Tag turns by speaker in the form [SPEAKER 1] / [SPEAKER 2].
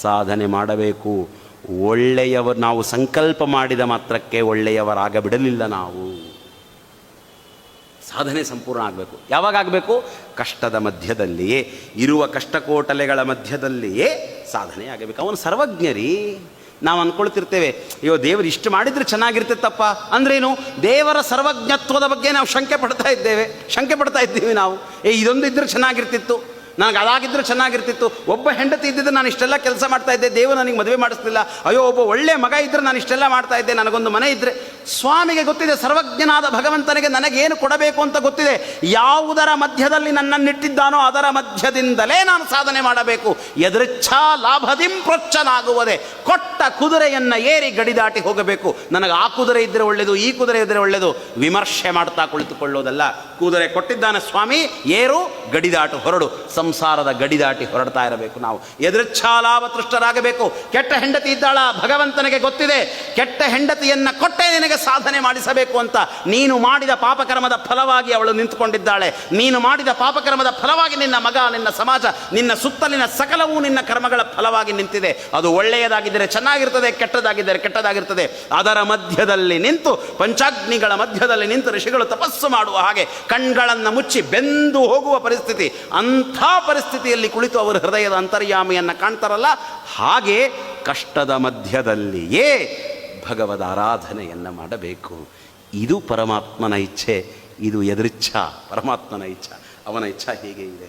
[SPEAKER 1] ಸಾಧನೆ ಮಾಡಬೇಕು. ಒಳ್ಳೆಯವರು ನಾವು ಸಂಕಲ್ಪ ಮಾಡಿದ ಮಾತ್ರಕ್ಕೆ ಒಳ್ಳೆಯವರಾಗಬಿಡಲಿಲ್ಲ. ನಾವು ಸಾಧನೆ ಸಂಪೂರ್ಣ ಆಗಬೇಕು. ಯಾವಾಗ ಆಗಬೇಕು? ಕಷ್ಟದ ಮಧ್ಯದಲ್ಲಿಯೇ, ಇರುವ ಕಷ್ಟಕೋಟಲೆಗಳ ಮಧ್ಯದಲ್ಲಿಯೇ ಸಾಧನೆ ಆಗಬೇಕು. ಅವನು ಸರ್ವಜ್ಞರಿ. ನಾವು ಅಂದ್ಕೊಳ್ತಿರ್ತೇವೆ, ಅಯ್ಯೋ ದೇವರು ಇಷ್ಟು ಮಾಡಿದರೆ ಚೆನ್ನಾಗಿರ್ತಿತ್ತಪ್ಪ ಅಂದ್ರೇನು? ದೇವರ ಸರ್ವಜ್ಞತ್ವದ ಬಗ್ಗೆ ನಾವು ಶಂಕೆ ಪಡ್ತಾ ಇದ್ದೀವಿ ನಾವು. ಇದೊಂದು ಇದ್ದರೆ ಚೆನ್ನಾಗಿರ್ತಿತ್ತು, ನನಗೆ ಅದಾಗಿದ್ದರೆ ಚೆನ್ನಾಗಿರ್ತಿತ್ತು, ಒಬ್ಬ ಹೆಂಡತಿ ಇದ್ದಿದ್ದು ನಾನು ಇಷ್ಟೆಲ್ಲ ಕೆಲಸ ಮಾಡ್ತಾ ಇದ್ದೆ, ದೇವರು ನನಗೆ ಮದುವೆ ಮಾಡಿಸ್ಲಿಲ್ಲ, ಅಯ್ಯೋ ಒಬ್ಬ ಒಳ್ಳೆ ಮಗ ಇದ್ದರೆ ನಾನು ಇಷ್ಟೆಲ್ಲ ಮಾಡ್ತಾ ಇದ್ದೆ, ನನಗೊಂದು ಮನೆ ಇದ್ದರೆ. ಸ್ವಾಮಿಗೆ ಗೊತ್ತಿದೆ, ಸರ್ವಜ್ಞನಾದ ಭಗವಂತನಿಗೆ ನನಗೇನು ಕೊಡಬೇಕು ಅಂತ ಗೊತ್ತಿದೆ. ಯಾವುದರ ಮಧ್ಯದಲ್ಲಿ ನನ್ನನ್ನಿಟ್ಟಿದ್ದಾನೋ ಅದರ ಮಧ್ಯದಿಂದಲೇ ನಾನು ಸಾಧನೆ ಮಾಡಬೇಕು. ಎದೃಚ್ಛಾ ಲಾಭದಿಂ ಪ್ರೊಚ್ಚನಾಗುವುದೇ. ಕೊಟ್ಟ ಕುದುರೆಯನ್ನು ಏರಿ ಗಡಿದಾಟಿ ಹೋಗಬೇಕು. ನನಗೆ ಆ ಕುದುರೆ ಇದ್ದರೆ ಒಳ್ಳೆಯದು, ಈ ಕುದುರೆ ಇದ್ದರೆ ಒಳ್ಳೆಯದು, ವಿಮರ್ಶೆ ಮಾಡ್ತಾ ಕುಳಿತುಕೊಳ್ಳೋದಲ್ಲ. ಕುದುರೆ ಕೊಟ್ಟಿದ್ದಾನೆ ಸ್ವಾಮಿ, ಏರು ಗಡಿದಾಟು ಹೊರಡು. ಸಂಸಾರದ ಗಡಿದಾಟಿ ಹೊರಡ್ತಾ ಇರಬೇಕು ನಾವು. ಎದೃಚ್ಛಾಲಾಭ ತೃಷ್ಟರಾಗಬೇಕು. ಕೆಟ್ಟ ಹೆಂಡತಿ ಇದ್ದಾಳ, ಭಗವಂತನಿಗೆ ಗೊತ್ತಿದೆ, ಕೆಟ್ಟ ಹೆಂಡತಿಯನ್ನು ಕೊಟ್ಟೆ ನಿನಗೆ ಸಾಧನೆ ಮಾಡಿಸಬೇಕು ಅಂತ. ನೀನು ಮಾಡಿದ ಪಾಪಕರ್ಮದ ಫಲವಾಗಿ ಅವಳು ನಿಂತುಕೊಂಡಿದ್ದಾಳೆ. ನೀನು ಮಾಡಿದ ಪಾಪಕರ್ಮದ ಫಲವಾಗಿ ನಿನ್ನ ಮಗ, ನಿನ್ನ ಸಮಾಜ, ನಿನ್ನ ಸುತ್ತಲಿನ ಸಕಲವೂ ನಿನ್ನ ಕರ್ಮಗಳ ಫಲವಾಗಿ ನಿಂತಿದೆ. ಅದು ಒಳ್ಳೆಯದಾಗಿದ್ದರೆ ಚೆನ್ನಾಗಿರ್ತದೆ, ಕೆಟ್ಟದಾಗಿದ್ದರೆ ಕೆಟ್ಟದಾಗಿರ್ತದೆ. ಅದರ ಮಧ್ಯದಲ್ಲಿ ನಿಂತು, ಪಂಚಾಗ್ನಿಗಳ ಮಧ್ಯದಲ್ಲಿ ನಿಂತು ಋಷಿಗಳು ತಪಸ್ಸು ಮಾಡುವ ಹಾಗೆ ಕಣ್ಗಳನ್ನು ಮುಚ್ಚಿ ಬೆಂದು ಹೋಗುವ ಪರಿಸ್ಥಿತಿ, ಅಂಥ ಪರಿಸ್ಥಿತಿಯಲ್ಲಿ ಕುಳಿತು ಅವರು ಹೃದಯದ ಅಂತರ್ಯಾಮಿಯನ್ನು ಕಾಣ್ತಾರಲ್ಲ, ಹಾಗೆ ಕಷ್ಟದ ಮಧ್ಯದಲ್ಲಿಯೇ ಭಗವದ್ ಆರಾಧನೆಯನ್ನು ಮಾಡಬೇಕು. ಇದು ಪರಮಾತ್ಮನ ಇಚ್ಛೆ. ಇದು ಎದೃಚ್ಛಾ, ಪರಮಾತ್ಮನ ಇಚ್ಛಾ. ಅವನ ಇಚ್ಛಾ ಹೀಗೆ ಇದೆ.